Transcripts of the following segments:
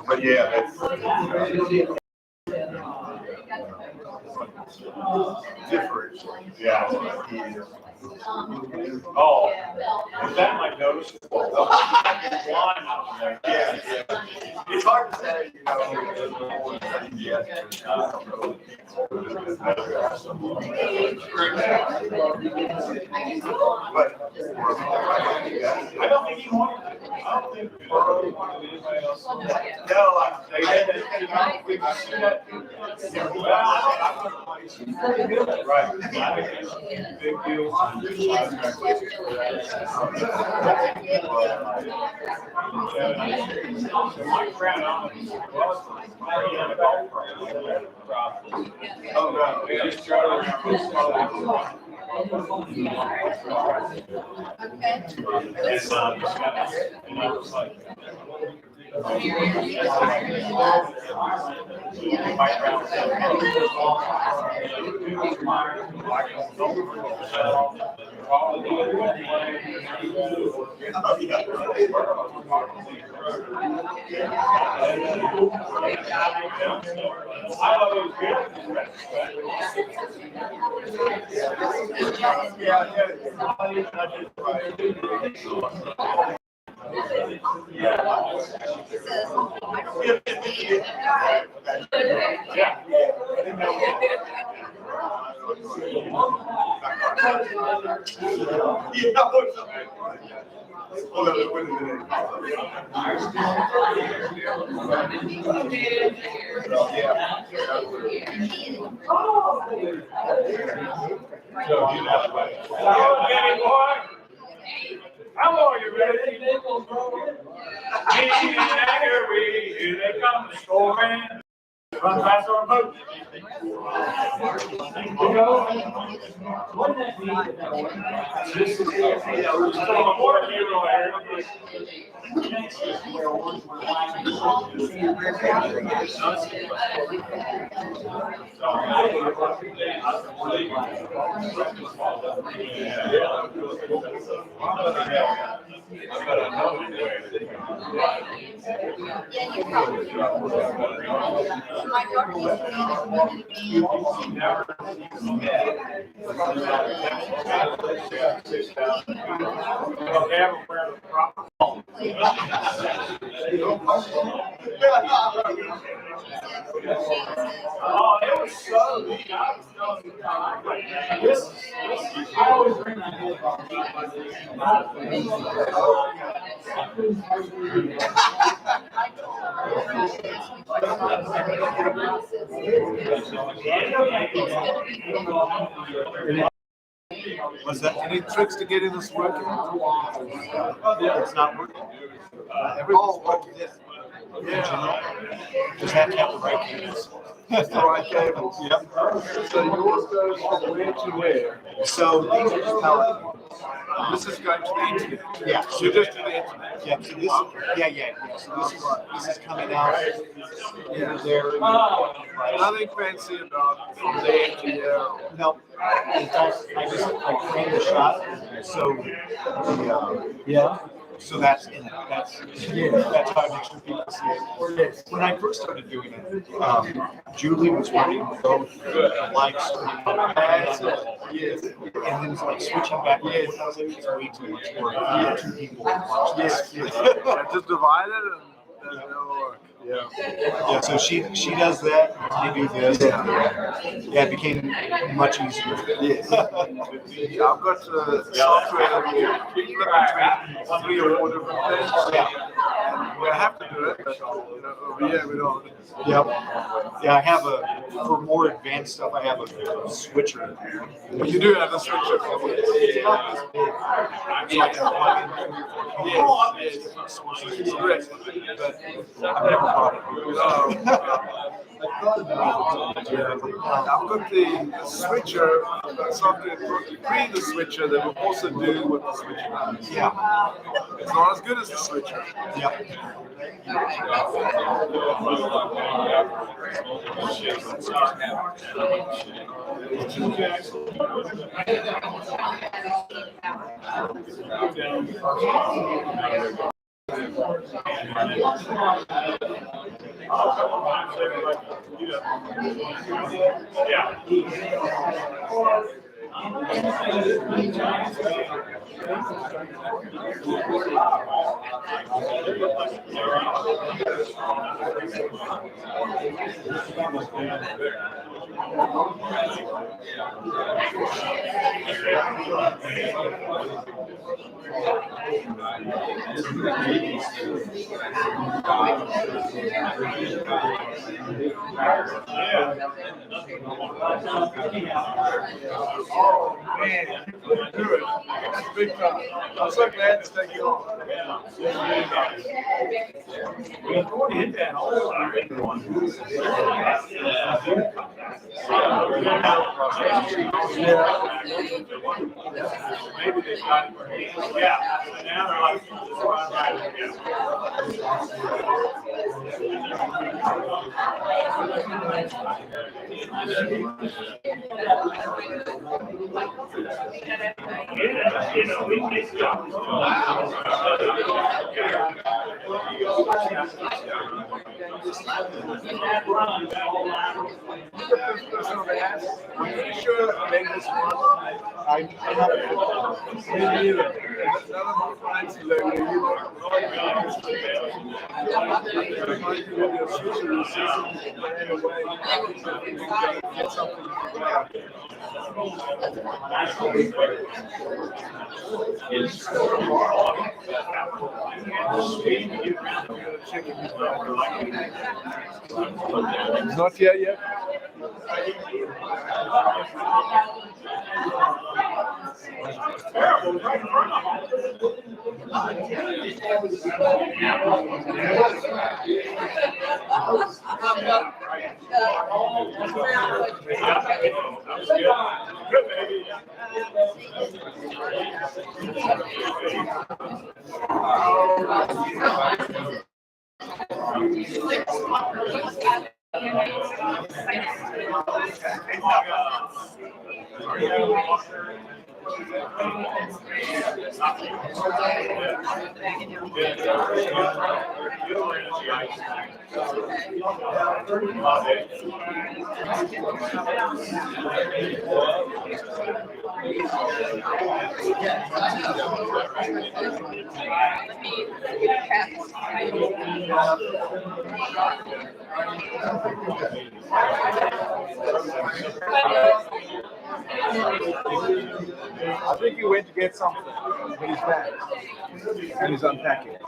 But yeah, that's different. Yeah. Oh, is that my nose? Yeah. It's hard to say, you know. But I don't think he wanted it. I don't think Burrow wanted anybody else. No, they had that. Right. Big deal. Oh no, we just started around. How are you, ready? Here they come, scoring. Run fast on boat. This is a water hero area. Oh, it was so neat. I always bring my head Was that any tricks to getting this working? It's not working. Everything's working. Yeah. Just have to have the right cables. That's the right cables. Yep. So yours goes from where to where? So these are just power. This is going to the internet. Yeah. So just to the internet. Yeah. So this. So this is coming out. Yeah. There. Nothing fancy about from there to there. No. It does. I just frame the shot. So. Yeah. So that's how I make sure people see it. When I first started doing it, Julie was working both likes and then was like switching back. I was like, it's way too much work. Two people watch this. Just divide it and it'll work. Yeah. So she does that. I do this. Yeah, it became much easier. Yes. Yeah, I've got software that will flip between 3 or 4 different things. Yeah. We have to do it, but over here we don't. Yep. Yeah, I have for more advanced stuff, I have a switcher. You do have a switcher. It's about this big. So I can plug in 3 or 4 different sources. It's great, but I've never bought it. I've got the switcher, software pre the switcher that will also do what the switcher does. Yeah. It's not as good as the switcher. Yep. Oh man, do it. That's big time. I'm so glad to take you on. Hit that hole. Maybe they got it. Yeah. And now they're like, I'm pretty sure I made this one. I'm not either. None of my friends are there either. Get something. Not here yet. I think he went to get something, but he's back and he's unpacking. I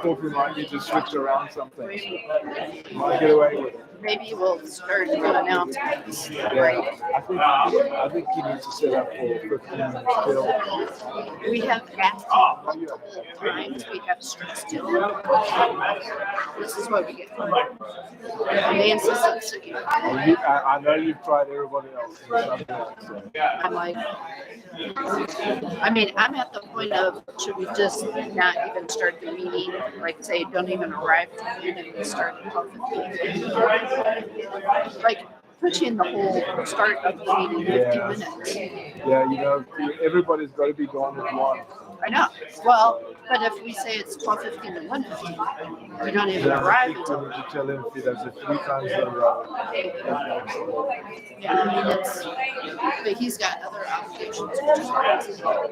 thought we might need to switch around something. Might get away with it. Maybe we'll start doing announcements. Yeah, I think he needs to set up for 15 minutes still. We have asked multiple times. We have strict still. This is what we get. And they insist on sticking. I know you've tried everybody else. I'm like, I mean, I'm at the point of, should we just not even start the meeting? Like, say, don't even arrive to the meeting and start until 15. Like, pushing the whole start of the meeting 15 minutes. Yeah, everybody's got to be gone at 1. I know. Well, but if we say it's 12:15 and 1:15, we don't even arrive until. To tell him if he does it 3 times in a row. Yeah, I mean, it's, but he's got other obligations, which is hard.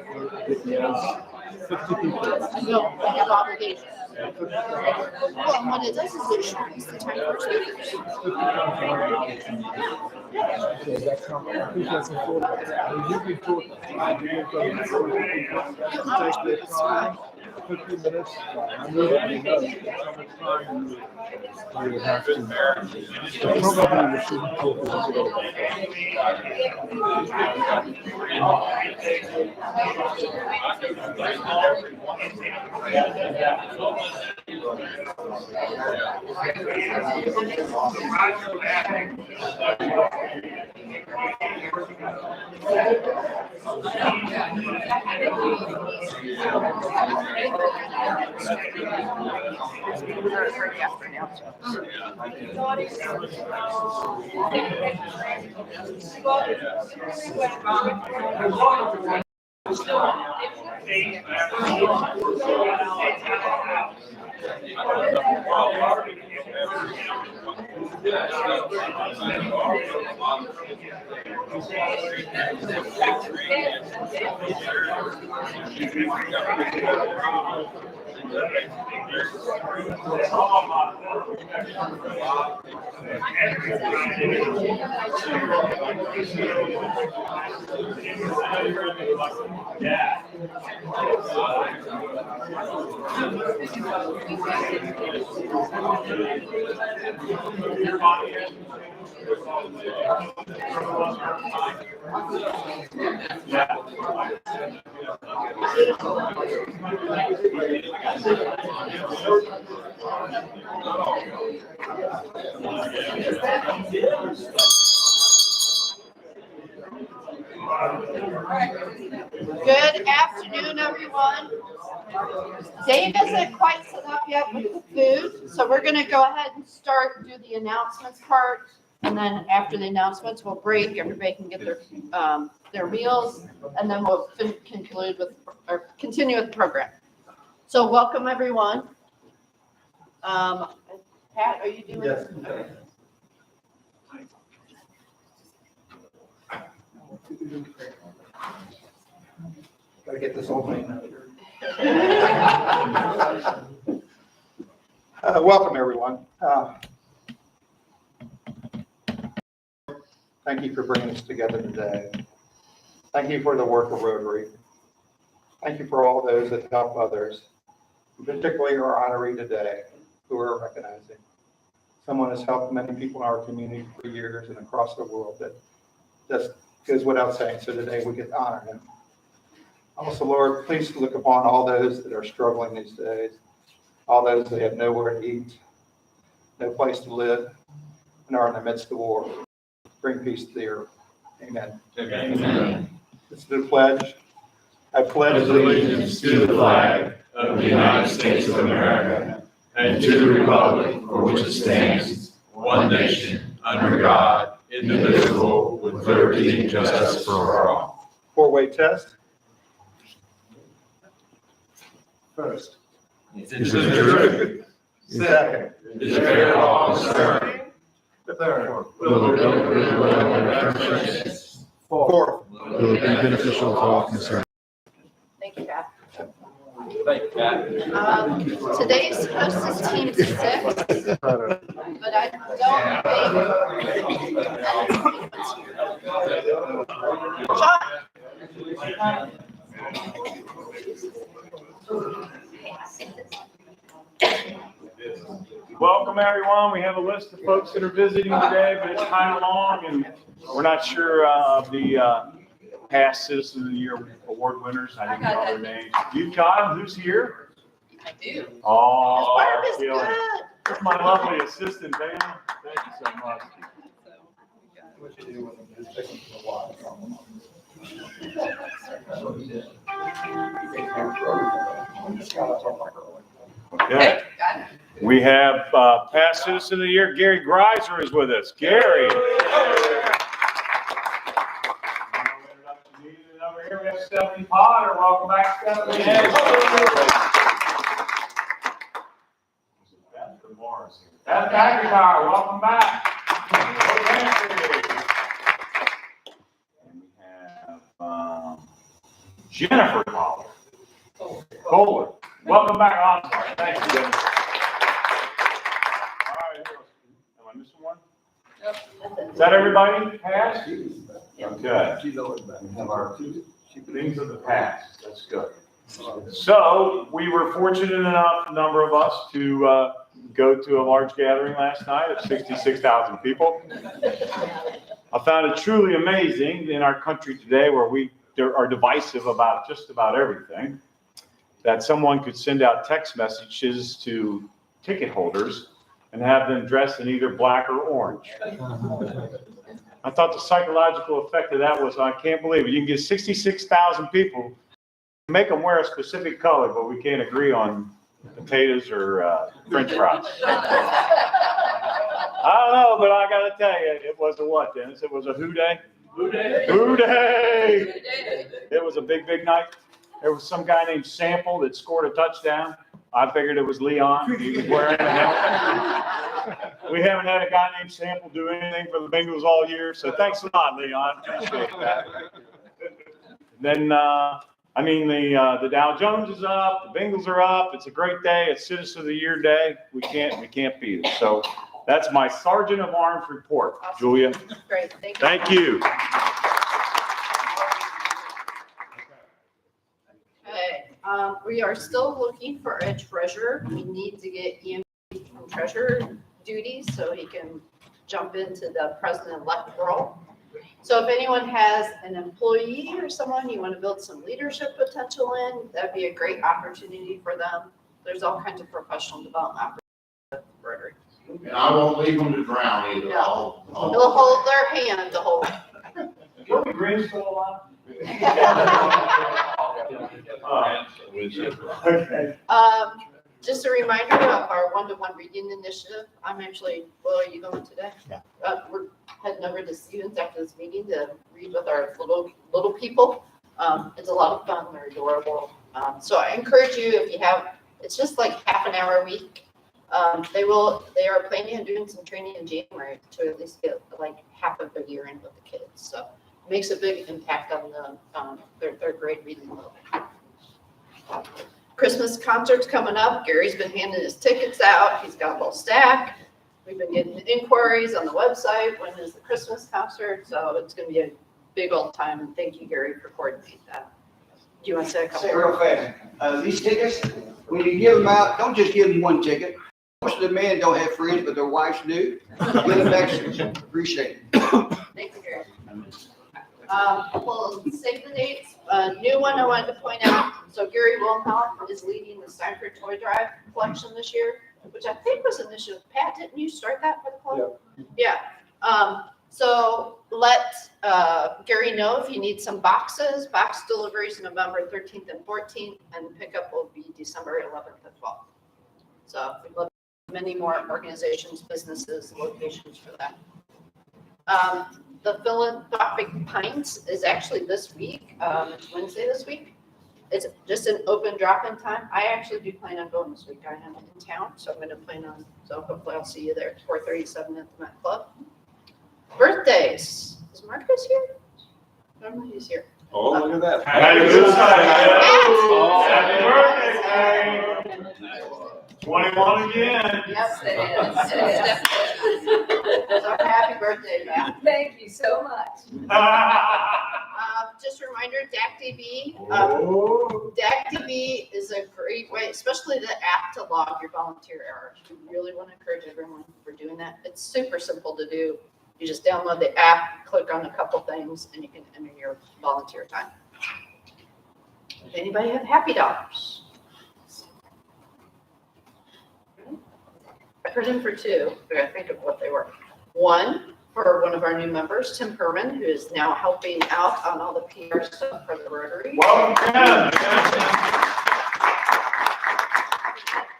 He has 50 people. No, we have obligations. Well, and what it does is it shortens the time for speakers. So that's how I think that's important. I mean, you can talk, you take the time, 15 minutes, I know that you know how much time you would have to. So probably we shouldn't talk a little bit about Good afternoon, everyone. Dave isn't quite set up yet with the food, so we're going to go ahead and do the announcements part. And then after the announcements, we'll break. Everybody can get their meals, and then we'll continue with the program. So welcome, everyone. Pat, are you doing this? Okay. Gotta get this whole thing. Welcome, everyone. Thank you for bringing us together today. Thank you for the work of Rotary. Thank you for all those that help others, particularly our honoree today, who we're recognizing. Someone has helped many people in our community for years and across the world that just goes without saying. So today we get to honor him. Also, Lord, please look upon all those that are struggling these days, all those that have nowhere to eat, no place to live, and are in the midst of war. Bring peace to the earth. Amen. Amen. This is the pledge. I pledge Allegiance to the flag of the United States of America and to the republic for which it stands, one nation, under God, indivisible, with liberty and justice for all. Four-way test. first. Is it true? Second. Is it fair to all concerned? Third. Will the bill of Fourth. Will it be beneficial to all concerned? Thank you, Pat. Thank you, Pat. Today's host is Team 6, but I don't Welcome, everyone. We have a list of folks that are visiting today, but it's kind of long, and we're not sure of the past Citizen of the Year award winners. I didn't know their names. You, Kyle, who's here? I do. Oh, Barb is Kelly. good. That's my lovely assistant, Dan. Thank you so much. What you do when it's taking a while. Okay. We have past Citizen of the Year, Gary Greiser is with us. Gary. Over here we have Stephanie Potter. Welcome back, Stephanie. Beth McIntyre, welcome back. And we have Jennifer Kohler. Welcome back, Osborne. Thank you, Dennis. All right, am I missing one? Is that everybody? Passed? Okay. Things of the past. That's good. So we were fortunate enough, a number of us, to go to a large gathering last night of 66,000 people. I found it truly amazing in our country today, where we are divisive about just about everything, that someone could send out text messages to ticket holders and have them dressed in either black or orange. I thought the psychological effect of that was, I can't believe it. You can get 66,000 people, make them wear a specific color, but we can't agree on potatoes or French fries. I don't know, but I got to tell you, it was a what, Dennis? It was a who day? Who day? Who day? It was a big, big night. There was some guy named Sample that scored a touchdown. I figured it was Leon. He was wearing a helmet. We haven't had a guy named Sample do anything for the Bengals all year, so thanks a lot, Leon. Appreciate that. Then, the Dow Jones is up, the Bengals are up. It's a great day. It's Citizen of the Year day. We can't beat it. So that's my Sergeant of Arms report. Awesome. Julia. Great. Thank you. Okay. We are still looking for a treasurer. We need to get EMP from treasurer duties so he can jump into the president-elect role. So if anyone has an employee or someone you want to build some leadership potential in, that'd be a great opportunity for them. There's all kinds of professional development opportunities with Rotary. And I won't leave them to drown either. No. They'll hold their hand to hold. Joey Green's still alive? Okay. Just a reminder of our one-to-one reading initiative. I'm actually, well, are you going today? Yeah. We're heading over to Stevens after this meeting to read with our little people. It's a lot of fun. They're adorable. So I encourage you, if you have, it's just like half an hour a week. They are planning on doing some training in January to at least get like half of a year in with the kids. So it makes a big impact on their grade reading level. Christmas concert's coming up. Gary's been handing his tickets out. He's got a whole stack. We've been getting inquiries on the website. When is the Christmas concert? So it's going to be a big old time. And thank you, Gary, for coordinating that. Do you want to say a couple? Say it real fast. These tickets, when you give them out, don't just give them one ticket. Most of the men don't have friends, but their wives do. Give them extra. Appreciate it. Thank you, Gary. We'll save the dates. New one I wanted to point out. So Gary Wilhelm is leading the Steinford Toy Drive collection this year, which I think was an initiative. Pat, didn't you start that for the club? Yeah. So let Gary know if you need some boxes. Box deliveries November 13th and 14th, and pickup will be December 11th and 12th. So we'd love many more organizations, businesses, locations for that. The Philanthropic Pints is actually this week. It's Wednesday this week. It's just an open drop-in time. I actually do plan on going this week. I am in town, so I'm going to plan on, so hopefully I'll see you there at 4:37 at the Met Club. Birthdays. Is Marcus here? I don't know if he's here. Oh, look at that. Happy birthday, 21 again. Yes, it is. So happy birthday, Matt. Thank you so much. Just a reminder, DAC-DB. Oh. DAC-DB is a great way, especially the app, to log your volunteer hours. We really want to encourage everyone for doing that. It's super simple to do. You just download the app, click on a couple things, and you can enter your volunteer time. Does anybody have happy dollars? I put in for two. I gotta think of what they were. One for one of our new members, Tim Herman, who is now helping out on all the PR stuff for the Rotary. Welcome, Ken.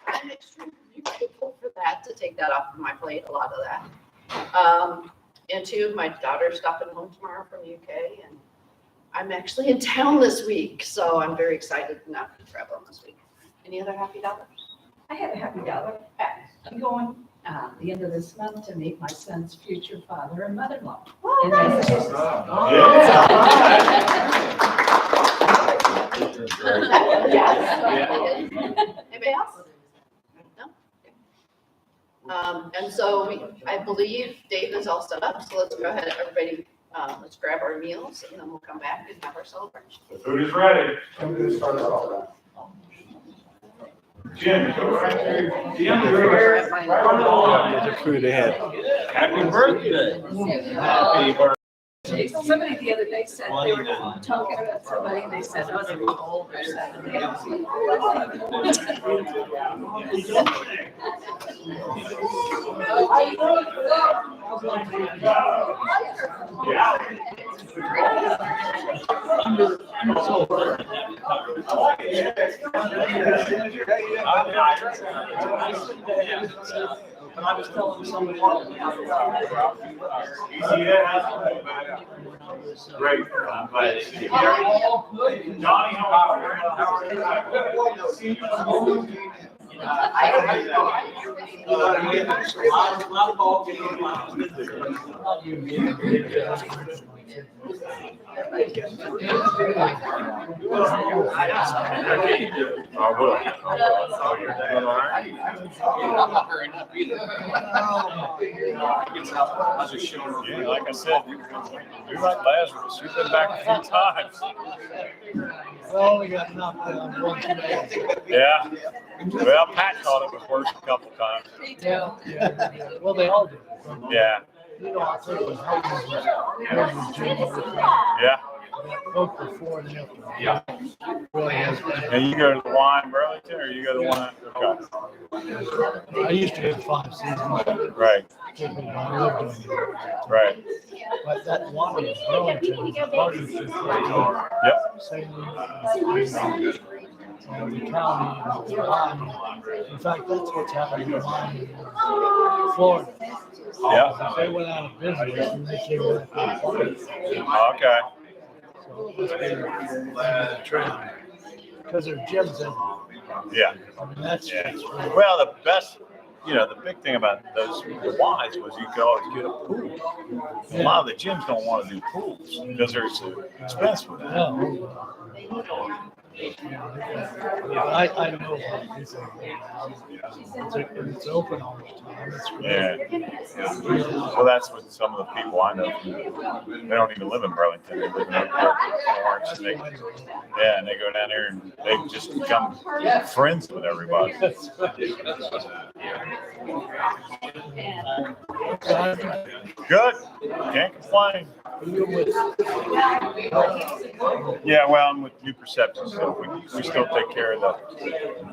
I'm extremely grateful for that, to take that off of my plate, a lot of that. And two, my daughter's stopping home tomorrow from the UK, and I'm actually in town this week, so I'm very excited to not be traveling this week. Any other happy dollars? I have a happy dollar. I'm going the end of this month to meet my son's future father and mother-in-law. In Massachusetts. Yes. believe Dave is all set up, so let's go ahead, everybody, let's grab our meals, and then we'll come back and have our celebration. The food is ready. I'm going to start us off. Jim, go right there. Jim, We're at my- Get your food ahead. Happy birthday. Happy birthday. Somebody the other day said they were talking about somebody and they said, oh, they were old or something. And I was telling somebody. Great. I'm glad to see you. Johnny, how are you? I will. Oh, you're doing all right? I'm not hurrying up either. I was just showing her. Yeah, like I said, you're like Lazarus. You've been back a few times. Well, only got knocked down one today. Yeah. Well, Pat caught it with worse a couple times. Yeah. Well, they all do. Yeah. You know, I'll tell you, how Yeah. both before and after. Yeah. Really has been. And you go to the Y in Burlington, or you go to the one? Okay. I used to go 5 seasons. Right. I lived on it. Right. But that one in Burlington is a partnership. Yep. Same the county and the line. In fact, that's what's happening in Miami, Florida. Yeah. They went out of business and they came back to Florida. Okay. So it's been a trend. Because their gyms everywhere. Yeah. I mean, that's Yeah. really, Well, the best, the big thing about those the Ys was you could always get a pool. A lot of the gyms don't want to do pools because they're so expensive. no. I know about these things. It's open all the time. It's great. Yeah. Well, that's what some of the people I know. They don't even live in Burlington. They live in Florence. And and they go down there and they just become friends with everybody. Good. Can't complain. Yeah, well, I'm with New Perceptions, so we still take care of the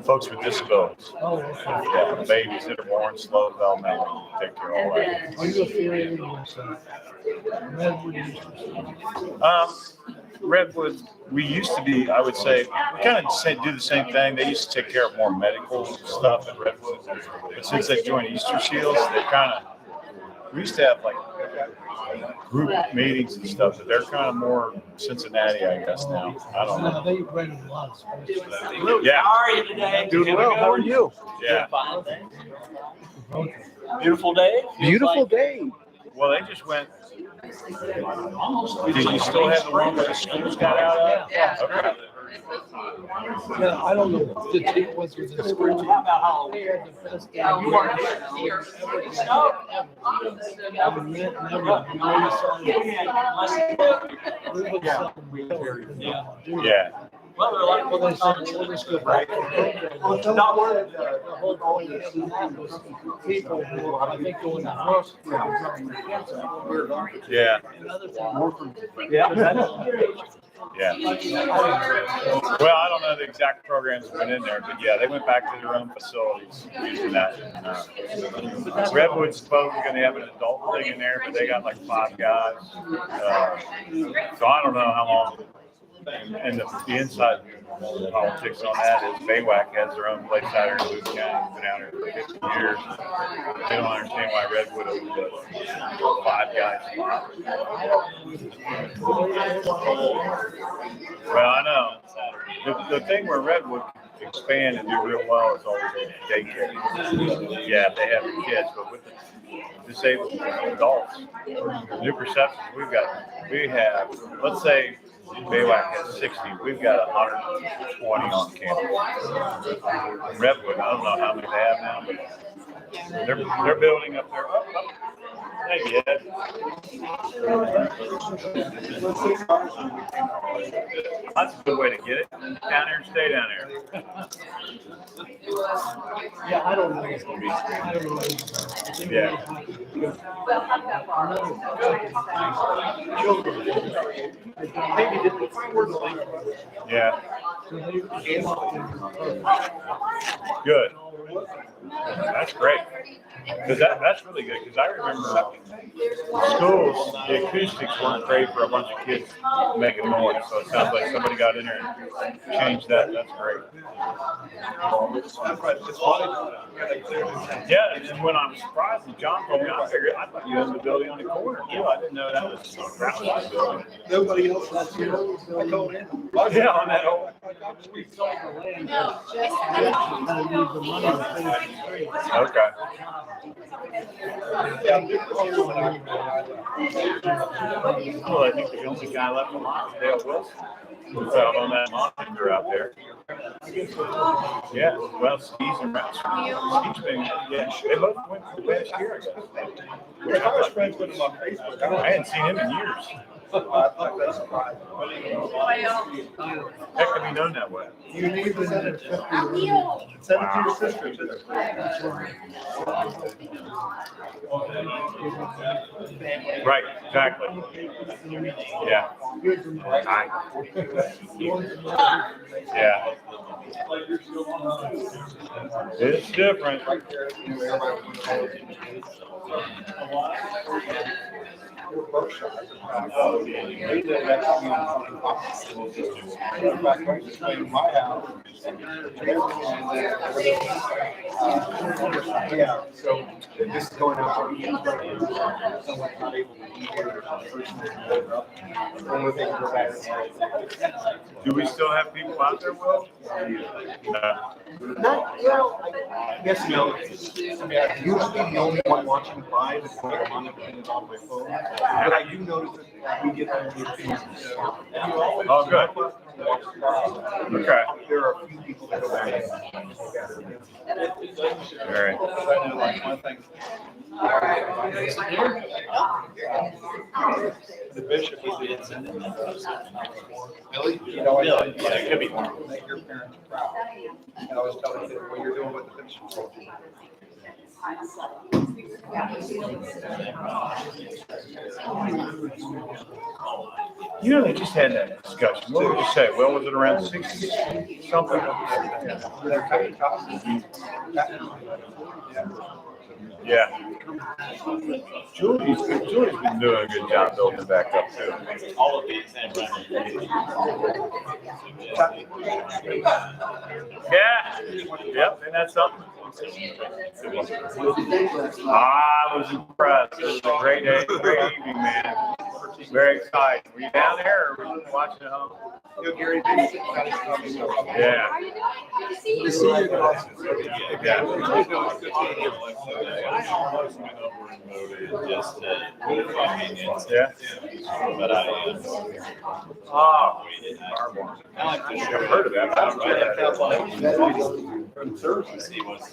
folks with disabilities. Oh, okay. Yeah, the babies that are born slow developmental, we take care of all that. Are you affiliated with Redwood? Redwood, we used to be, I would say, we kind of do the same thing. They used to take care of more medical stuff at Redwood. But since they joined Easter Shields, they we used to have like group meetings and stuff, but they're kind of more Cincinnati, I guess, now. I don't know. They rented a lot of space. Yeah. How are you today? Doing well. How are you? Yeah. Fine, thanks. Okay. Beautiful day. Beautiful day. Well, they just went. Did you still have the one where the schools got out of? Yeah. Okay. Yeah, I don't know what the team was with the school. How about Halloween? They had the best game. You weren't here. Yeah. Well, they're like, Well, they said, we'll just go back. not one of The whole point of that was people who were, I think, going to work. Yeah. Another thing. Yeah. Well, I don't know the exact programs that went in there, but yeah, they went back to their own facilities using that. Redwood's supposedly going to have an adult thing in there, but they got like 5 guys. So I don't know how long. And the inside politics on that is BAWAC has their own place out here in Boone County. Been out here for 50 years. They don't understand why Redwood will put 5 guys. Well, I know. The thing where Redwood can expand and do real well is always daycare. Yeah, they have the kids, but with the disabled adults, New Perceptions, we have, let's say, BAWAC has 60. We've got 120 on campus. Redwood, I don't know how many they have now, but they're building up there. Maybe Ed. That's a good way to get it. Down there and stay down there. Yeah, I don't know. I don't know. Yeah. Maybe didn't forward the link. Yeah. Good. That's great. Because that's really good. Because I remember schools, the acoustics weren't great for a bunch of kids making noise. So it sounds like somebody got in there and changed that. That's great. Yeah, and then when I was surprised when John told me, I thought you owned the building on the corner too. I didn't know that was a building. Nobody else has here. I told him. Yeah, on that old. Okay. Well, I think the only guy left alive is Dale Wilson. Who's out on that monitor out there. Yeah, well, Steve's and Rex. Steve's been, yeah, they both went for the last year, I guess. I was friends with him on Facebook. I hadn't seen him in years. Heck, have you known that way? You need to send it to your sister too. Right, exactly. Yeah. Yeah. It's different. Yeah, so this is going out. Someone's not able to be here. Do we still have people out there, Will? Not, well, yes, no. I mean, I'm usually the only one watching live, and I'm on the my phone. But I do notice that we get on the Oh, good. Okay. There are a few people that go back. All right. The bishop is Billy. Yeah, it could be. Make your parents proud. And I was telling you what you're doing with the bishop. You know, they just had that discussion. What would you say? Well, was it around 60 something? Yeah. Julie's been doing a good job building it back up too. All of these, same Yeah. Yep. And that's something. I was impressed. It was a great day, great evening, man. Very exciting. Were you down there or were you watching at home? Gary, Yeah. Yeah. Yeah. But I Oh, I've heard of that. from Thursday. see what's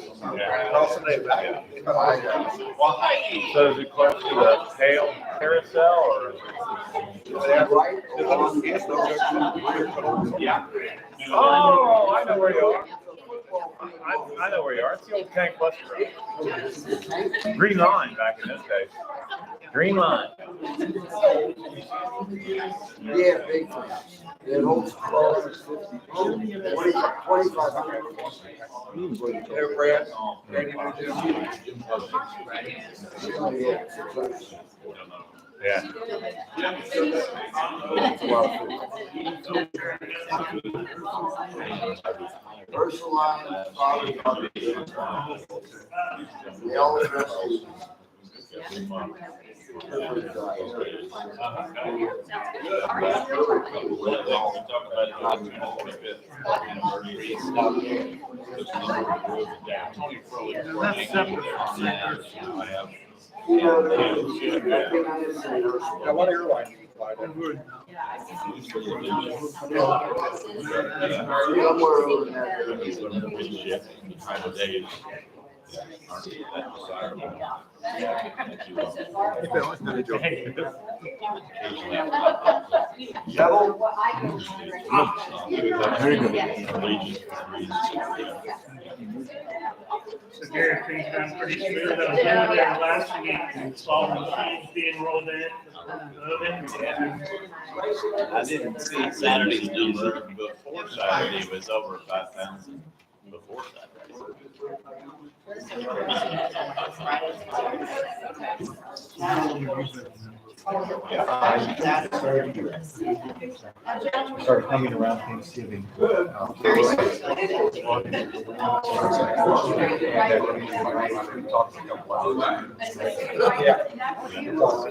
So is it close to the Pale Carousel or? Yeah. Oh, I know where you are. I know where you are. It's the old Tank Plus Road. Green Line back in this day. Green Line. Yeah, big one. It holds 2,500. Hey, Brad. Yeah. Personalized, father, they all address What airline? somewhere over there. So Gary, things done pretty smooth. I was over there last week and saw the machines being rolled in. I didn't see Saturday's number before Saturday was over 5,000 before Saturday. Started coming around Thanksgiving.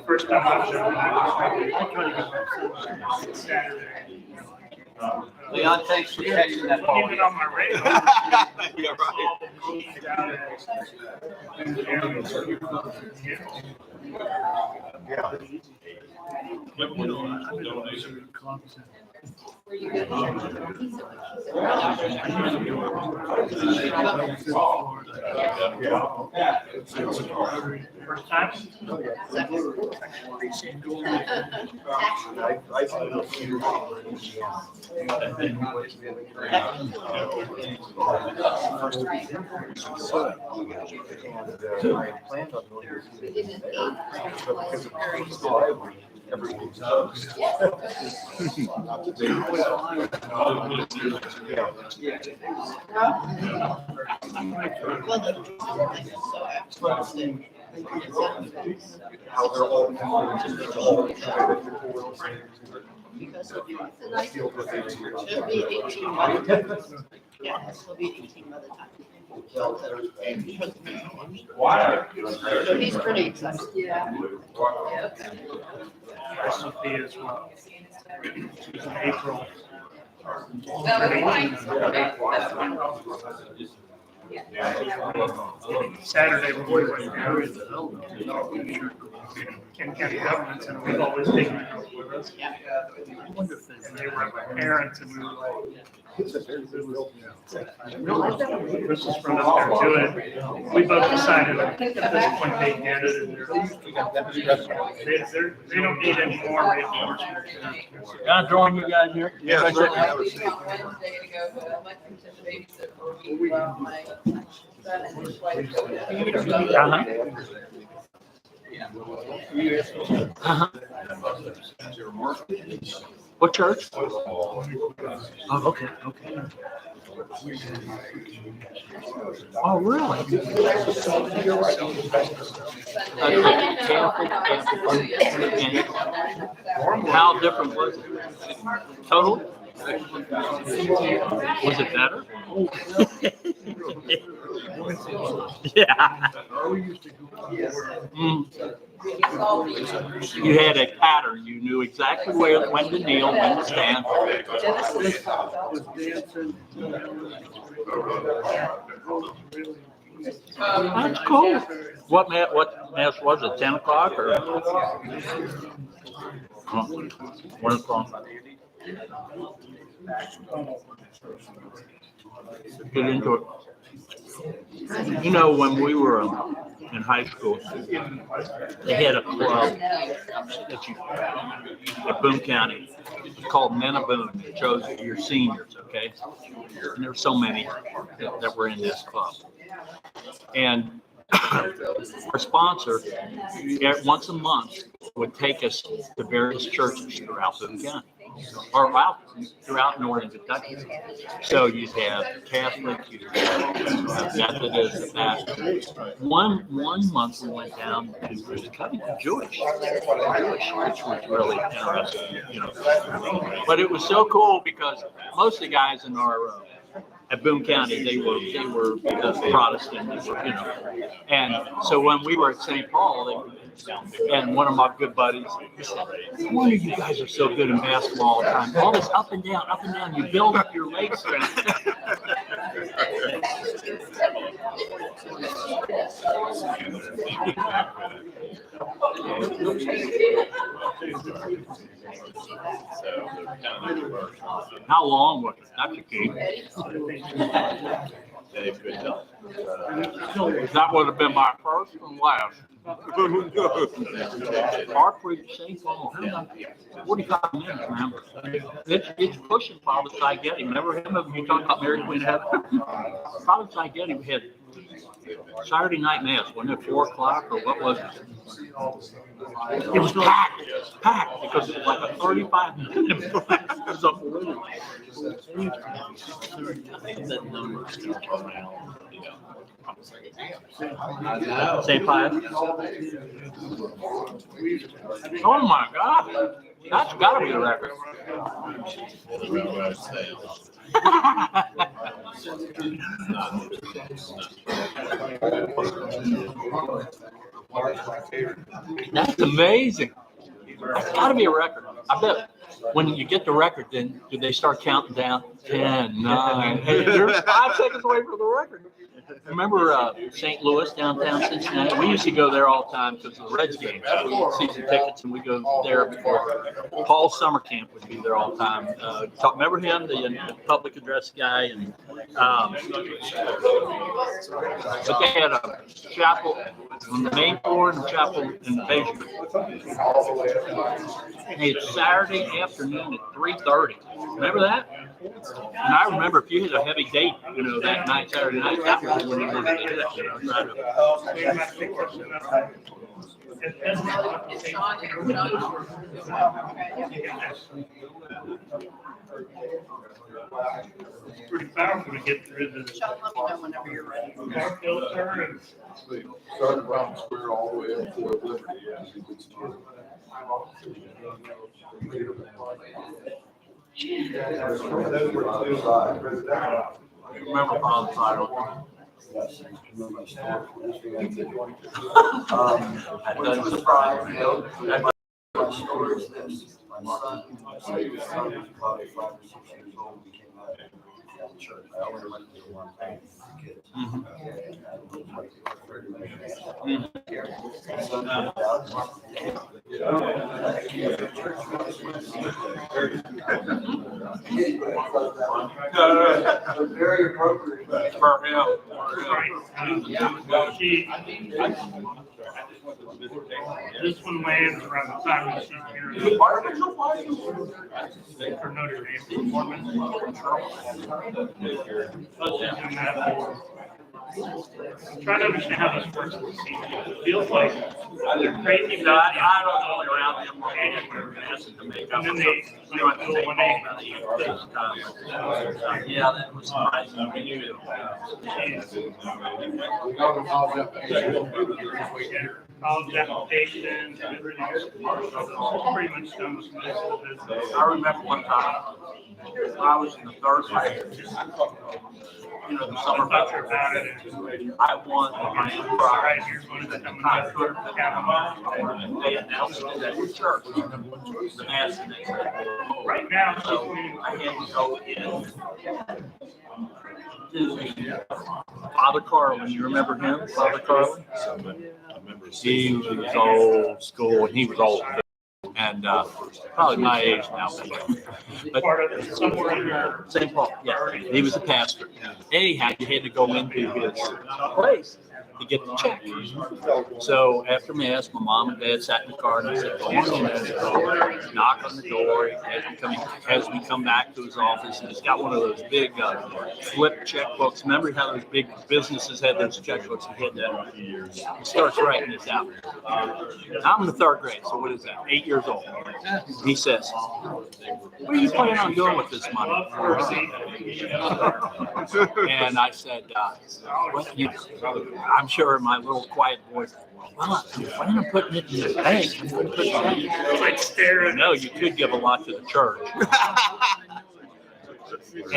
First time I've done Saturday. Leon, thanks for catching that ball. Even on my radar. You're First time? How they're all Because it'll be 18. Yeah, it'll be 18 by the time. So he's pretty excited. Yeah. Sophia as well. She's in April. Saturday when we went down, Kent County governments, and we've always taken it with us. And they were my parents, and we were like, this is from up there to it. We both decided at this point they get it, and they don't need any more reinforcement. Can I join you guys here? Yes, Wednesday to go, but I'd like to babysit for a week while my son and his wife go. What church? Oh, okay, okay. Oh, really? How different was it? Totally? Was it better? Yeah. You had a pattern. You knew exactly when to kneel, when to stand. That's cool. What mass was it? 10 o'clock or 1 o'clock? Get into it. You know, when we were in high school, they had a club at Boone County. It's called Men of Boone. It shows your seniors, okay? And there were so many that were in this club. And our sponsor, once a month, would take us to various churches throughout Boone County, or out throughout northern Kentucky. So you'd have Catholic, you'd have Methodist, Baptist. One month we went down to Jewish, which was really interesting, you know. But it was so cool because most of the guys in our at Boone County, they were Protestant, you know. And so when we were at St. Paul, and one of my good buddies, he said, "No wonder you guys are so good in basketball all the time. All this up and down, you build up your leg strength." How long was it? That's a key. Dave, good job. That would have been my first and last. Our precinct, 45 minutes, man. It's pushing Father Saigetti. Remember him? You talking about Mary Queen of Heaven? Father Saigetti, we had Saturday night mass, wasn't it 4 o'clock or what was it? It was packed because it was like a 35-minute class. It was unbelievable. St. Pius. Oh my God, that's got to be a record. That's amazing. That's got to be a record. I bet when you get the record, then do they start counting down? 10, 9, 8. You're 5 seconds away from the record. Remember St. Louis, downtown Cincinnati? We used to go there all the time because of the Reds games. Season tickets, and we go there before. Paul Summercamp would be there all the time. Remember him, the public address guy? And but they had a chapel on the main floor and a chapel in the basement. Hey, it's Saturday afternoon at 3:30. Remember that? And I remember if you had a heavy date, that night, Saturday night, that was when you wanted to do it, try to. It's pretty powerful to get through this. Sean, let me know whenever you're ready. Filter and Started around the square all the way up to Liberty. Remember Father Title? That doesn't surprise me. My story is this. My son was probably 5 or 6 years old. We came out of the church. I only went to one thing for kids. Very appropriate. For him. this one lands around the time we see here for Notre Dame performance. I'm trying to understand how this works. It feels like they're crazy. I don't know around them or to make up. And then they yeah, that was nice. college applications and everything. Pretty much done with most of this. I remember one time when I was in the 3rd grade, the summer About it. I won my own All prize. right, here's one of the coming I up. couldn't they announced it at the church, the mass, and they said, Right now, so I had to go in. Father Carlin, you remember him? Father Carlin? He was old school, and he was old. And probably my age now. But Part of it, somewhere in there. St. Paul, yeah. He was a pastor. Anyhow, you had to go into his place to get the check. So after Mass, my mom and Dad sat in the car and I said, go on in there, knock on the door. As we come back to his office, and he's got one of those big flip checkbooks. Remember how those big businesses had those checkbooks? He had that. He starts writing this out. I'm in the 3rd grade, so what is that? 8 years old. He says, what are you planning on doing with this money? And I said, I'm sure my little quiet voice, well, I'm planning on putting it in the bank. Like staring. No, you could give a lot to the church.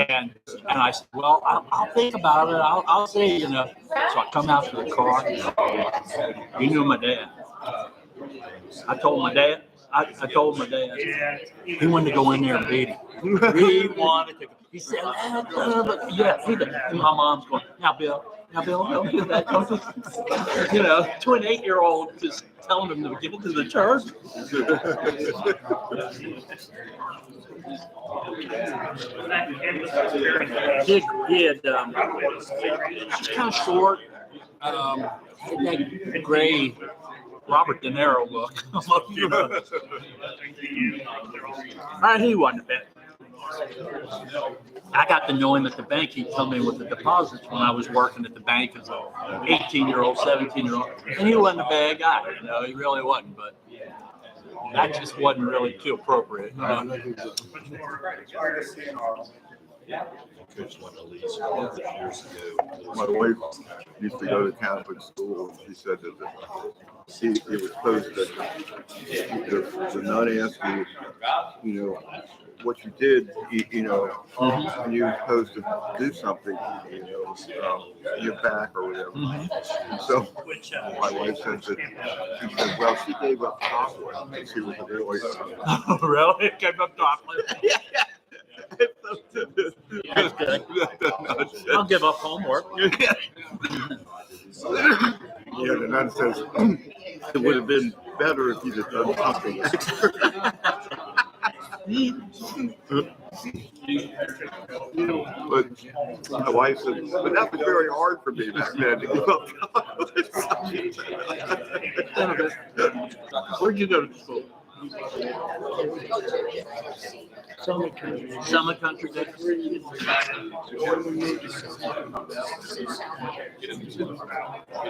And I said, well, I'll think about it. I'll say, So I come out to the car. You knew my dad. I told my dad. He wanted to go in there and beat him. He wanted to. He said, yeah, he did. And my mom's going, now, Bill, Now, Bill, don't do that. Don't do, you know, to an 8-year-old, just telling them to give it to the church. He had just kind of short, that gray Robert De Niro look. You know. He wasn't bad. I got to know him at the bank. He'd come in with the deposits when I was working at the bank as a 18-year-old, 17-year-old. And he wasn't a bad guy. You know, he really wasn't. But that just wasn't really too appropriate. You know? My wife used to go to Catholic school, and she said that it was posted that the nun asked you, you know, what you did, you know, and you were supposed to do something, you know, give back or whatever. And so my wife said that, she said, well, she gave up chocolate. She was really. Oh, really? Gave up chocolate? That's good. I'll give up homework. Yeah, the nun says it would have been better if you'd have done something extra. But my wife said, but that was very hard for me back then to give up chocolate. Where'd you go to school? Summit Country Day.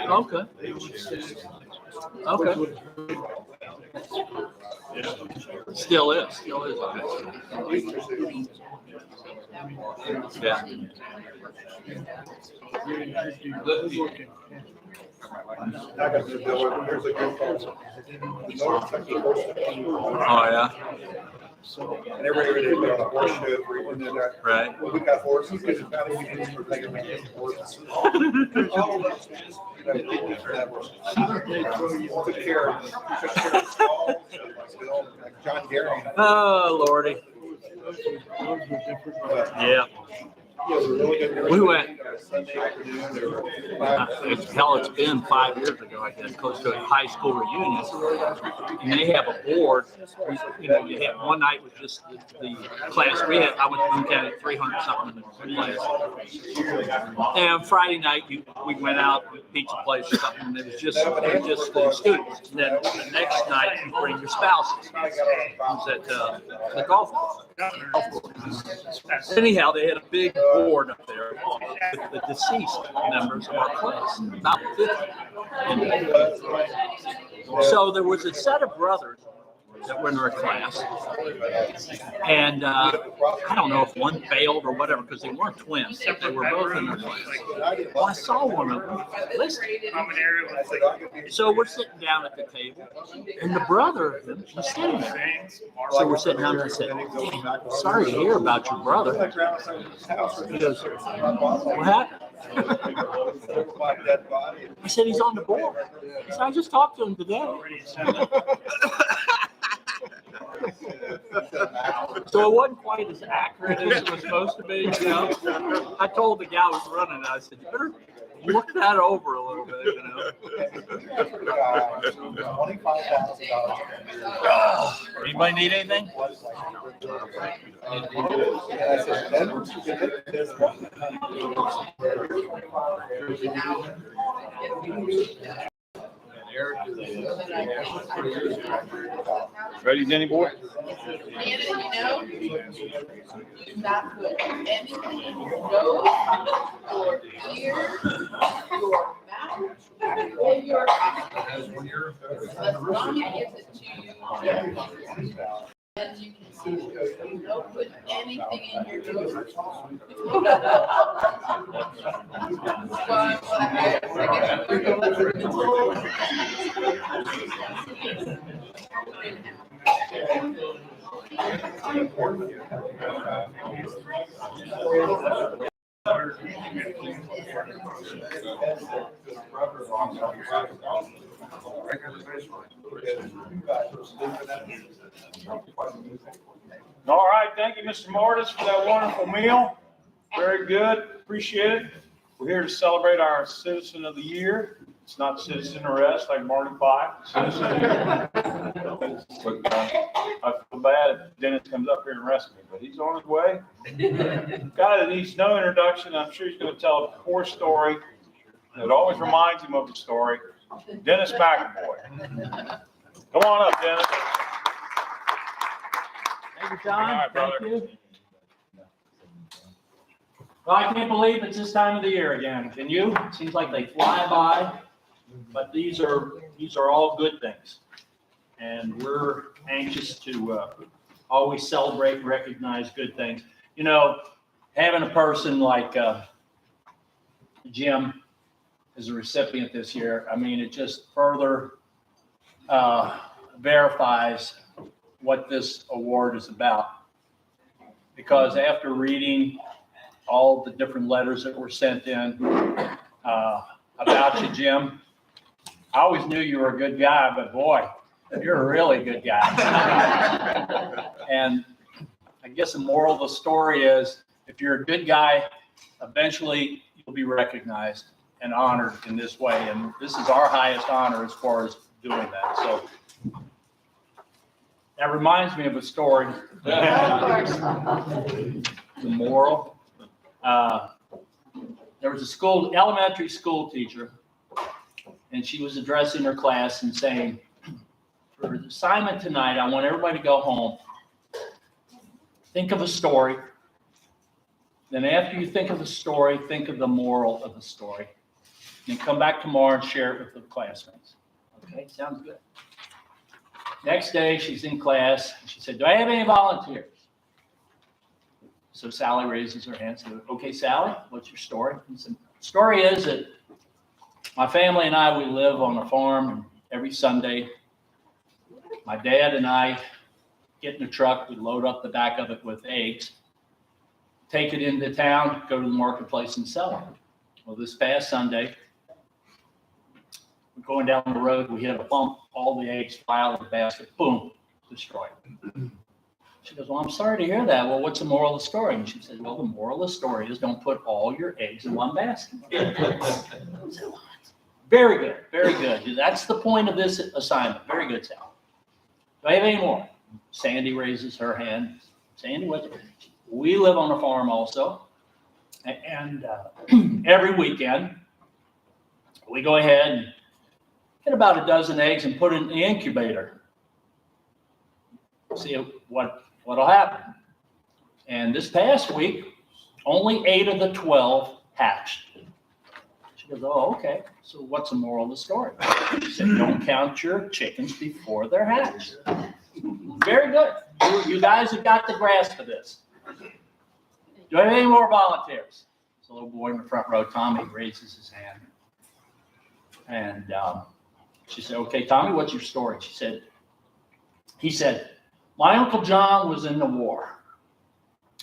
Okay. Okay. Still is. Yeah. Oh, yeah. And everybody put on a horse show for even that. Right. We got horses, because it's not even for taking horses. All of us just, you know, that was, took care of John Gary. Oh, Lordy. Yeah. We went, it's been 5 years ago, I guess, close to a high school reunion. And they have a board, you know, you have one night with just the class. I went to Boone County, 300 something in the class. And Friday night, we went out to a pizza place or something, and it was just the students. And then the next night, you bring your spouses. It was at the golf course. Anyhow, they had a big board up there with the deceased members of our class, about 50. So there was a set of brothers that were in our class, and I don't know if one failed or whatever, because they weren't twins. They were both in our class. Well, I saw one of them. Listen. So we're sitting down at the table, and the brother, he's sitting there. So we're sitting down, and I said, sorry to hear about your brother. He goes, what happened? I said, he's on the board. He said, I just talked to him today. So it wasn't quite as accurate as it was supposed to be, you know. I told the guy who was running it, I said, you better look that over a little bit, you know. Anybody need anything? Ready, Denny boy? And you know, do not put anything in your nose, your ears, your mouth, or your eyes. As long as it gets it to you, then you can see it. Don't put anything in your nose. All right, thank you, Mr. Martis, for that wonderful meal. Very good, appreciate it. We're here to celebrate our Citizen of the Year. It's not citizen arrest like Marty Five. Citizen of the Year. I feel bad if Dennis comes up here and arrests me, but he's on his way. Guy that needs no introduction. I'm sure he's going to tell a core story that always reminds him of the story. Dennis McAvoy. Come on up, Dennis. Thank you, John. All right, brother. Thank you. Well, I can't believe it's this time of the year again. Can you? It seems like they fly by, but these are all good things. And we're anxious to always celebrate and recognize good things. You know, having a person like Jim as a recipient this year, I mean, it just further verifies what this award is about. Because after reading all the different letters that were sent in about you, Jim, I always knew you were a good guy, but boy, you're a really good guy. And I guess the moral of the story is, if you're a good guy, eventually you'll be recognized and honored in this way. And this is our highest honor as far as doing that. So that reminds me of a story. The moral. There was a elementary school teacher, and she was addressing her class and saying, for the assignment tonight, I want everybody to go home, think of a story. Then after you think of the story, think of the moral of the story. And come back tomorrow and share it with the classmates. Okay, sounds good. Next day, she's in class. She said, do I have any volunteers? So Sally raises her hand and said, okay, Sally, what's your story? And said, the story is that my family and I, we live on a farm, and every Sunday, my dad and I get in a truck, we load up the back of it with eggs, take it into town, go to the marketplace and sell it. Well, this past Sunday, we're going down the road, we hit a bump, all the eggs fly out of the basket, boom, destroyed. She goes, well, I'm sorry to hear that. Well, what's the moral of the story? And she said, well, the moral of the story is don't put all your eggs in one basket. Very good, very good. That's the point of this assignment. Very good, Sal. Do I have any more? Sandy raises her hand. Sandy, what? We live on a farm also. And every weekend, we go ahead and get about a dozen eggs and put it in the incubator. See what'll happen. And this past week, only 8 of the 12 hatched. She goes, oh, okay. So what's the moral of the story? She said, don't count your chickens before they're hatched. Very good. You guys have got the grasp of this. Do I have any more volunteers? There's a little boy in the front row, Tommy, raises his hand. And she said, okay, Tommy, what's your story? He said, my Uncle John was in the war.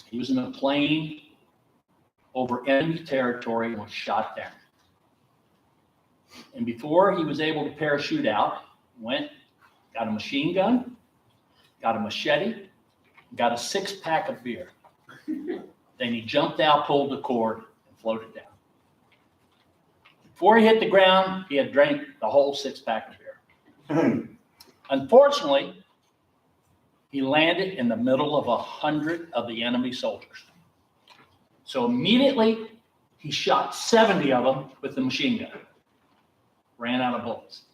He was in a plane over enemy territory and was shot down. And before he was able to parachute out, went, got a machine gun, got a machete, got a 6-pack of beer. Then he jumped out, pulled the cord, and floated down. Before he hit the ground, he had drank the whole 6-pack of beer. Unfortunately, he landed in the middle of 100 of the enemy soldiers. So immediately, he shot 70 of them with the machine gun. Ran out of bullets.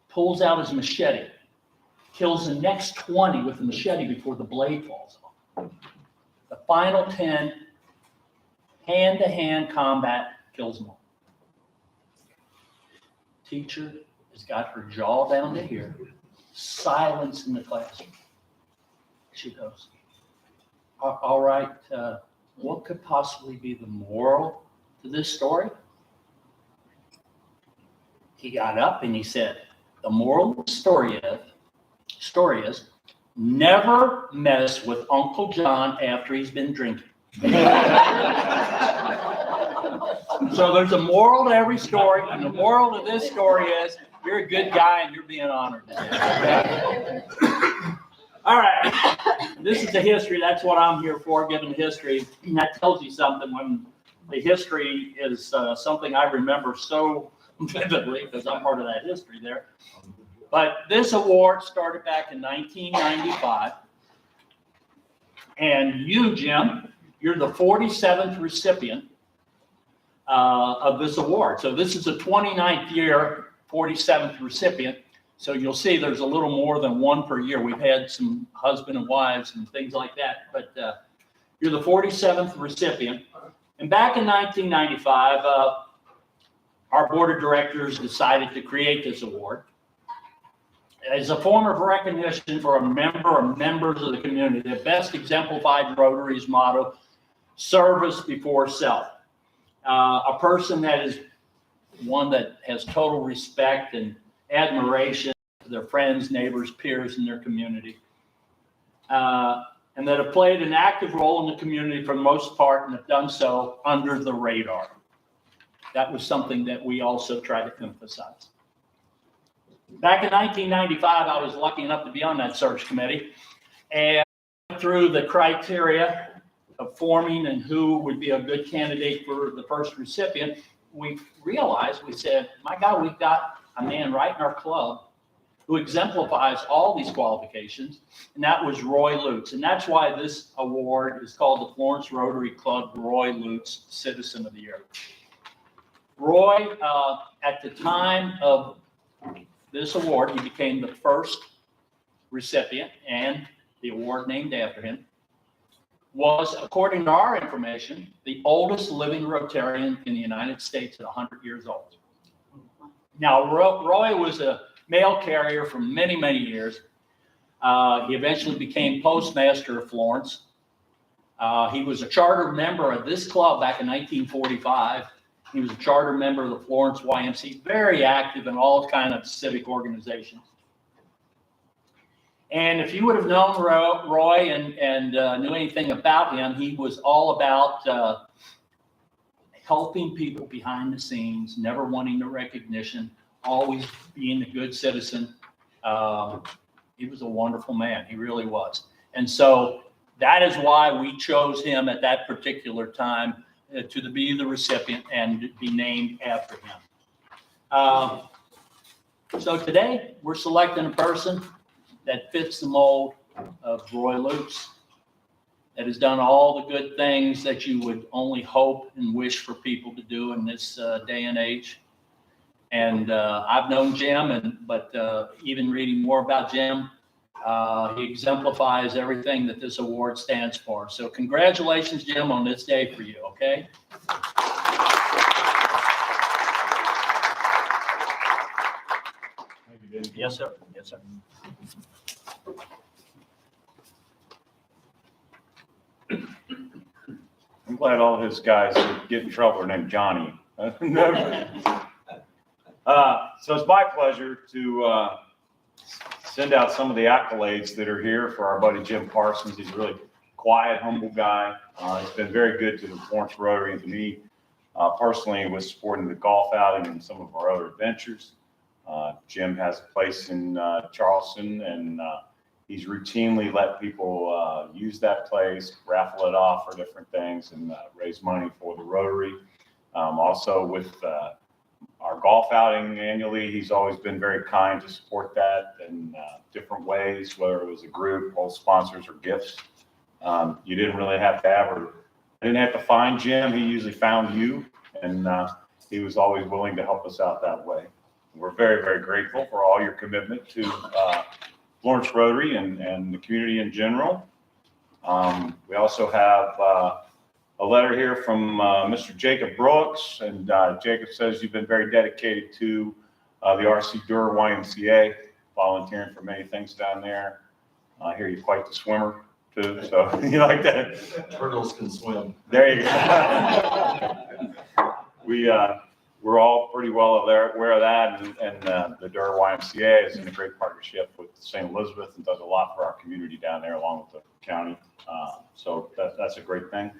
Pulls out his machete. Kills the next 20 with the machete before the blade falls off. The final 10, hand-to-hand combat, kills them all. Teacher has got her jaw down to here. Silence in the classroom. She goes, all right, what could possibly be the moral to this story? He got up and he said, the moral of the story is never mess with Uncle John after he's been drinking. So there's a moral to every story, and the moral to this story is you're a good guy and you're being honored. All right, this is the history. That's what I'm here for, giving history. And that tells you something. When the history is something I remember so vividly because I'm part of that history there. But this award started back in 1995. And you, Jim, you're the 47th recipient of this award. So this is the 29th year, 47th recipient. So you'll see there's a little more than one per year. We've had some husband and wives and things like that, but you're the 47th recipient. And back in 1995, our board of directors decided to create this award as a form of recognition for a member or members of the community. The best exemplified Rotary's motto, service before self. A person that is one that has total respect and admiration to their friends, neighbors, peers in their community. And that have played an active role in the community for the most part and have done so under the radar. That was something that we also try to emphasize. Back in 1995, I was lucky enough to be on that search committee and through the criteria of forming and who would be a good candidate for the first recipient. We realized, we said, my God, we've got a man right in our club who exemplifies all these qualifications, and that was Roy Lutz. And that's why this award is called the Florence Rotary Club Roy Lutz Citizen of the Year. Roy, at the time of this award, he became the first recipient, and the award named after him, was, according to our information, the oldest living Rotarian in the United States at 100 years old. Now, Roy was a mail carrier for many, many years. He eventually became postmaster of Florence. He was a charter member of this club back in 1945. He was a charter member of the Florence YMCA, very active in all kinds of civic organizations. And if you would have known Roy and knew anything about him, he was all about helping people behind the scenes, never wanting the recognition, always being a good citizen. He was a wonderful man. He really was. And so that is why we chose him at that particular time to be the recipient and be named after him. So today we're selecting a person that fits the mold of Roy Lutz, that has done all the good things that you would only hope and wish for people to do in this day and age. And I've known Jim, but even reading more about Jim, he exemplifies everything that this award stands for. So congratulations, Jim, on this day for you, okay? Yes, sir. Yes, sir. I'm glad all his guys that get in trouble are named Johnny. So it's my pleasure to send out some of the accolades that are here for our buddy Jim Parsons. He's a really quiet, humble guy. He's been very good to the Florence Rotary and to me personally with supporting the golf outing and some of our other adventures. Jim has a place in Charleston, and he's routinely let people use that place, raffle it off for different things, and raise money for the Rotary. Also with our golf outing annually, he's always been very kind to support that in different ways, whether it was a group, both sponsors, or gifts. You didn't really have to I didn't have to find Jim. He usually found you, and he was always willing to help us out that way. We're very, very grateful for all your commitment to Florence Rotary and the community in general. We also have a letter here from Mr. Jacob Brooks, and Jacob says you've been very dedicated to the RC Durr YMCA, volunteering for many things down there. I hear you're quite the swimmer too, so you like that? Turtles can swim. There you go. We're all pretty well aware of that, and the Durr YMCA is in a great partnership with St. Elizabeth and does a lot for our community down there along with the county. So that's a great thing.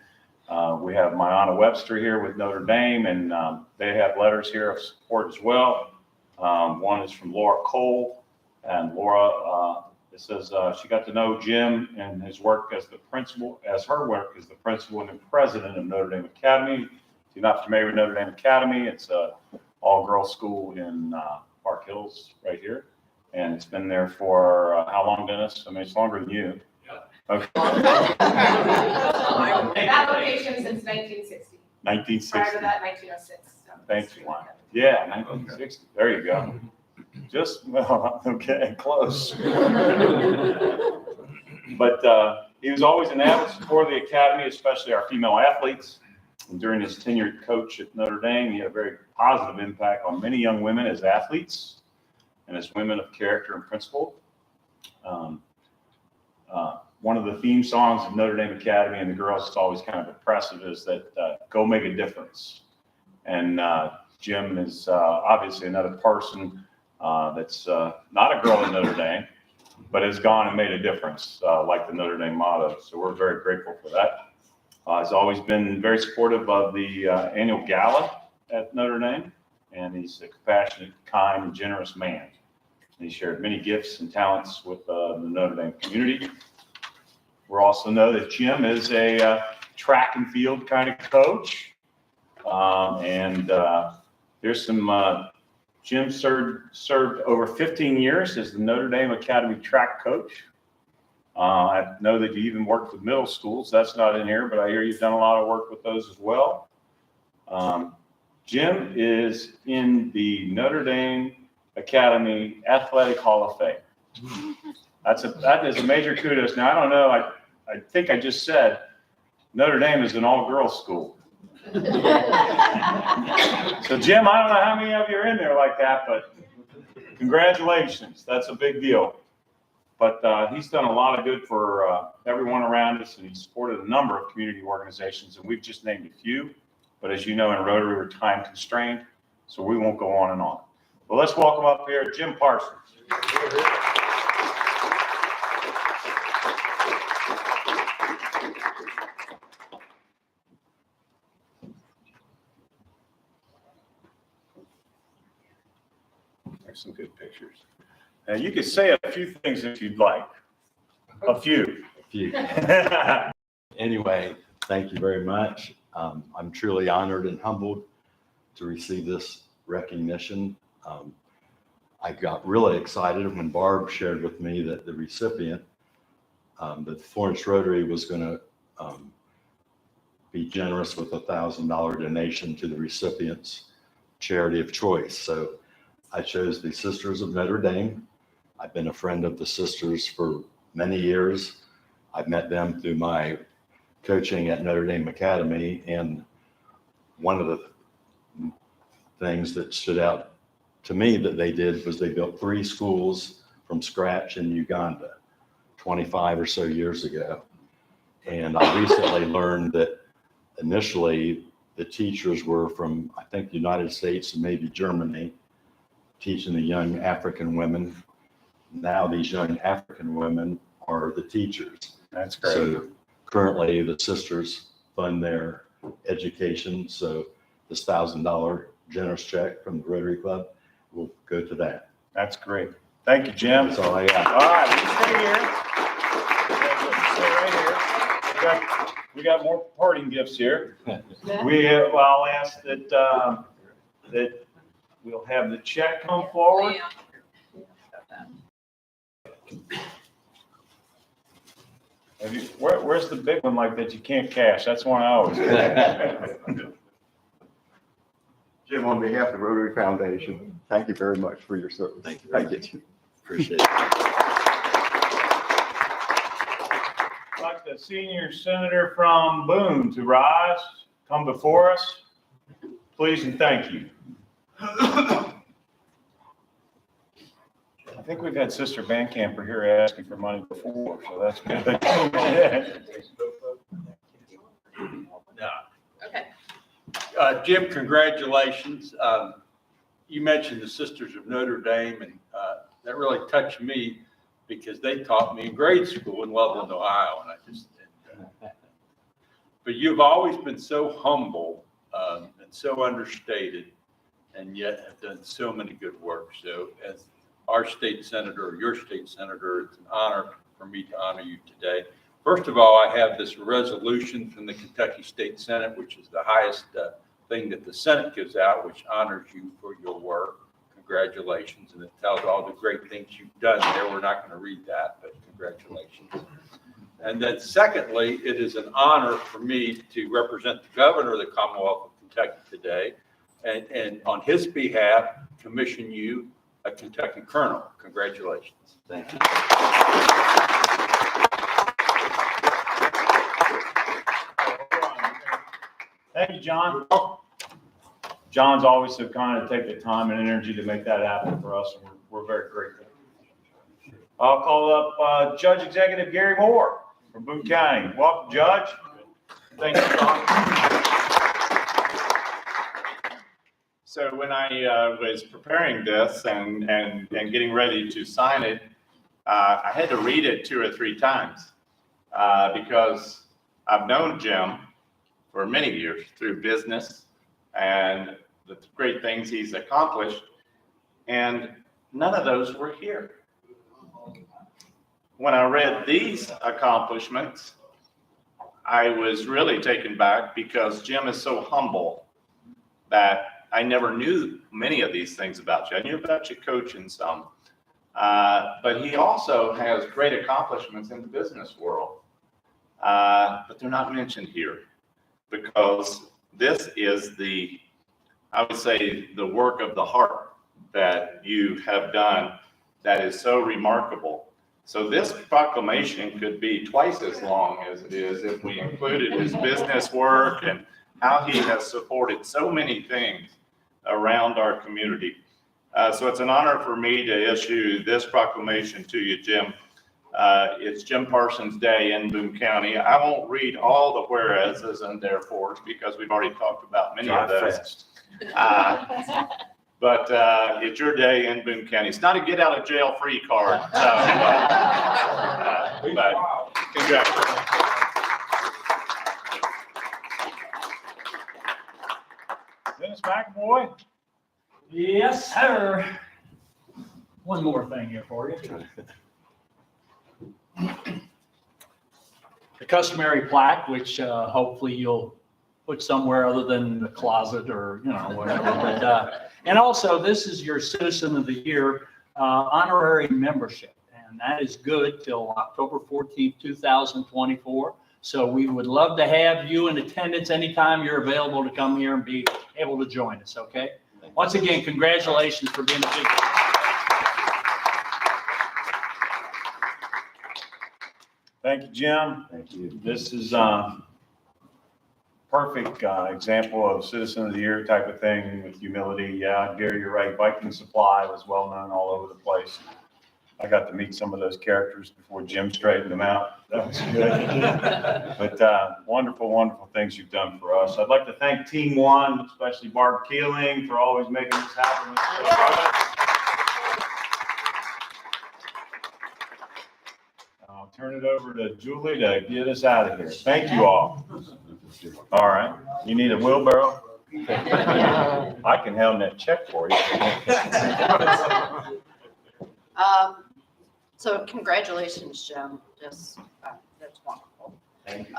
We have Mayana Webster here with Notre Dame, and they have letters here of support as well. One is from Laura Cole, and Laura, it says she got to know Jim and his work as the principal, as her work as the principal and president of Notre Dame Academy. If you're not familiar with Notre Dame Academy, it's a all-girls school in Park Hills right here. And it's been there for how long, Dennis? I mean, it's longer than you. Okay. That location since 1960. 1960. Prior to that, 1906. So. Thanks, Juan. Yeah, 1960. There you go. Just, well, okay, close. But he was always an avid supporter of the academy, especially our female athletes. And during his tenure coach at Notre Dame, he had a very positive impact on many young women as athletes and as women of character and principle. One of the theme songs of Notre Dame Academy and the girls, it's always kind of impressive, is that go make a difference. And Jim is obviously another person that's not a girl in Notre Dame, but has gone and made a difference, like the Notre Dame motto. So we're very grateful for that. He's always been very supportive of the annual gala at Notre Dame, and he's a compassionate, kind, and generous man. And he shared many gifts and talents with the Notre Dame community. We also know that Jim is a track and field kind of coach. There's some, Jim served over 15 years as the Notre Dame Academy track coach. I know that you even worked with middle schools. That's not in here, but I hear you've done a lot of work with those as well. Jim is in the Notre Dame Academy Athletic Hall of Fame. That is a major kudos. Now, I don't know, I think I just said Notre Dame is an all-girls school. So, Jim, I don't know how many of you are in there like that, but congratulations. That's a big deal. But he's done a lot of good for everyone around us, and he's supported a number of community organizations, and we've just named a few. But as you know, in Rotary, we're time constrained, so we won't go on and on. Well, let's welcome up here Jim Parsons. There's some good pictures. Now, you could say a few things if you'd like. A few. Anyway, thank you very much. I'm truly honored and humbled to receive this recognition. I got really excited when Barb shared with me that the recipient, that Florence Rotary was going to be generous with a $1,000 donation to the recipient's charity of choice. So I chose the Sisters of Notre Dame. I've been a friend of the sisters for many years. I've met them through my coaching at Notre Dame Academy, and one of the things that stood out to me that they did was they built 3 schools from scratch in Uganda 25 or so years ago. And I recently learned that initially the teachers were from, I think, the United States and maybe Germany, teaching the young African women. Now these young African women are the teachers. That's great. So currently the sisters fund their education. So this $1,000 generous check from the Rotary Club will go to that. That's great. Thank you, Jim. That's all I got. All right, you stay here. Stay right here. We got more parting gifts here. I'll ask that that we'll have the check come forward. Where's the big one like that you can't cash? That's one I always get. Jim, on behalf of the Rotary Foundation, thank you very much for your service. Thank you very much. Appreciate it. I'd like the senior senator from Boone to rise, come before us, please and thank you. I think we've had Sister Bandcamper here asking for money before, so that's good. Okay. Jim, congratulations. You mentioned the Sisters of Notre Dame, and that really touched me because they taught me in grade school in Loveland, Ohio, and but you've always been so humble and so understated, and yet have done so many good work. So as our state senator, or your state senator, it's an honor for me to honor you today. First of all, I have this resolution from the Kentucky State Senate, which is the highest thing that the Senate gives out, which honors you for your work. Congratulations, and it tells all the great things you've done there. We're not going to read that, but congratulations. And then secondly, it is an honor for me to represent the governor of the Commonwealth of Kentucky today, and on his behalf, commission you a Kentucky Colonel. Congratulations. Thank you. Thank you, John. John's always so kind to take the time and energy to make that happen for us, and we're very grateful. I'll call up Judge Executive Gary Moore from Boone County. Welcome, Judge. Thank you, John. So when I was preparing this and getting ready to sign it, I had to read it 2 or 3 times because I've known Jim for many years through business and the great things he's accomplished, and none of those were here. When I read these accomplishments, I was really taken back because Jim is so humble that I never knew many of these things about you. I knew about your coaching some, but he also has great accomplishments in the business world, but they're not mentioned here because this is I would say, the work of the heart that you have done that is so remarkable. So this proclamation could be twice as long as it is if we included his business work and how he has supported so many things around our community. So it's an honor for me to issue this proclamation to you, Jim. It's Jim Parsons Day in Boone County. I won't read all the whereases and therefores because we've already talked about many of those. But it's your day in Boone County. It's not a get out of jail free card. So, but congratulations. Dennis McAvoy. Yes, sir. One more thing here for you. The customary plaque, which hopefully you'll put somewhere other than the closet or, whatever. But, and also, this is your Citizen of the Year honorary membership. And that is good till October 14th, 2024. So we would love to have you in attendance anytime you're available to come here and be able to join us, okay? Once again, congratulations for being a big. Thank you, Jim. Thank you. This is perfect example of Citizen of the Year type of thing with humility. Yeah, Gary, you're right. Viking Supply was well known all over the place. I got to meet some of those characters before Jim straightened them out. That was good. But wonderful, wonderful things you've done for us. I'd like to thank Team One, especially Barb Keeling, for always making this happen. I'll turn it over to Julie to get us out of here. Thank you all. All right. You need a wheelbarrow? I can hand that check for you. So congratulations, Jim. Just, that's wonderful. Thank you.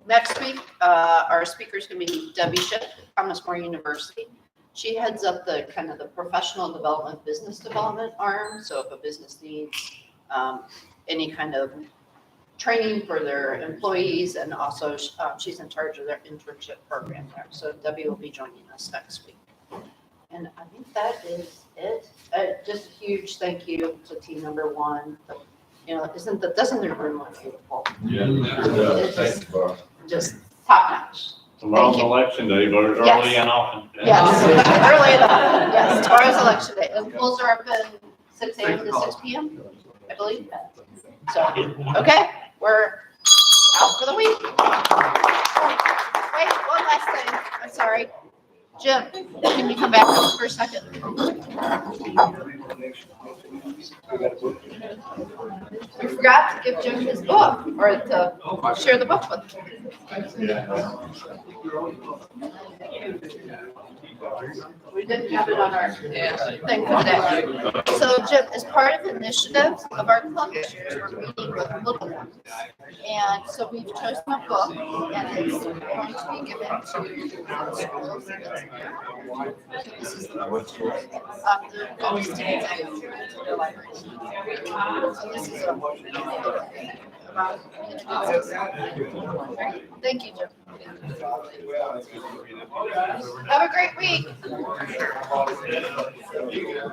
Next week, our speaker is going to be Debbie Schiff at Thomas More University. She heads up the kind of the professional development, business development arm. So if a business needs any kind of training for their employees, and also she's in charge of their internship program there. So Debbie will be joining us next week. And I think that is it. Just a huge thank you to team number one. Doesn't the room look beautiful? Yeah. It's just top notch. Tomorrow's election day, vote early and often. Yes, early and often. Yes, tomorrow's election day. And polls are open 6 a.m. to 6 p.m., I believe. So, okay, we're out for the week. Wait, one last thing. I'm sorry. Jim, can you come back up for a second? We forgot to give Jim his book, or to share the book with him. We didn't have it on our thing for today. So Jim, as part of the initiative of our club this year, we're meeting with little ones. And so we've chosen a book and it's going to be given to schools. This is the book. The library. So this is thank you, Jim. Have a great week.